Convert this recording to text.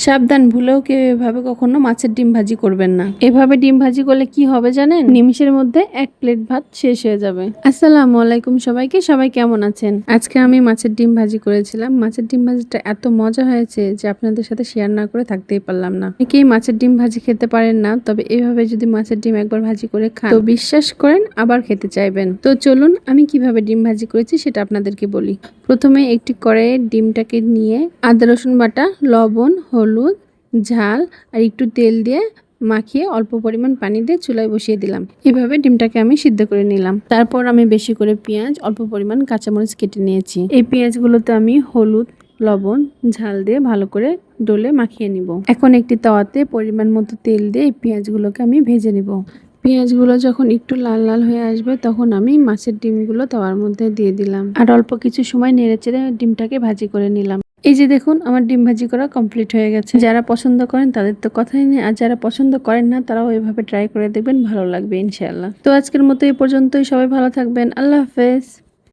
সাবধান, ভুলেও কেউ এভাবে কখনো মাছের ডিম ভাজি করবেন না। এভাবে ডিম ভাজি করলে কি হবে জানেন? নিমিষের মধ্যে 1 প্লেট ভাত শেষ হয়ে যাবে। আসসালামু আলাইকুম সবাইকে, সবাই কেমন আছেন? আজকে আমি মাছের ডিম ভাজি করেছিলাম। মাছের ডিম ভাজিটা এত মজা হয়েছে যে আপনাদের সাথে শেয়ার না করে থাকতেই পারলাম না। অনেকেই মাছের ডিম ভাজি খেতে পারেন না, তবে এভাবে যদি মাছের ডিম একবার ভাজি করে খান তো বিশ্বাস করেন আবার খেতে চাইবেন। তো চলুন আমি কিভাবে ডিম ভাজি করেছি সেটা আপনাদেরকে বলি। প্রথমে একটি কড়াইয়ে ডিমটাকে নিয়ে আদা রসুন বাটা, লবণ, হলুদ, ঝাল আর একটু তেল দিয়ে মাখিয়ে অল্প পরিমাণ পানি দিয়ে চুলায় বসিয়ে দিলাম। এভাবে ডিমটাকে আমি সিদ্ধ করে নিলাম। তারপর আমি বেশি করে পেঁয়াজ, অল্প পরিমাণ কাঁচামরিচ কেটে নিয়েছি। এই পেঁয়াজগুলোতে আমি হলুদ, লবণ, ঝাল দিয়ে ভালো করে ডলে মাখিয়ে নিব। এখন একটি তাওয়াতে পরিমাণ মতো তেল দিয়ে এই পেঁয়াজগুলোকে আমি ভেজে নিব। পেঁয়াজগুলো যখন একটু লাল লাল হয়ে আসবে তখন আমি মাছের ডিমগুলো তাওয়ার মধ্যে দিয়ে দিলাম আর অল্প কিছু সময় নেড়েচেড়ে ডিমটাকে ভাজি করে নিলাম। এই যে দেখুন, আমার ডিম ভাজি করা কমপ্লিট হয়ে গেছে। যারা পছন্দ করেন তাদের তো কথাই নেই, আর যারা পছন্দ করেন না তারাও এভাবে ট্রাই করে দেখবেন, ভালো লাগবে ইনশাআল্লাহ। তো আজকের মতো এই পর্যন্তই। সবাই ভালো থাকবেন। আল্লাহ হাফেজ।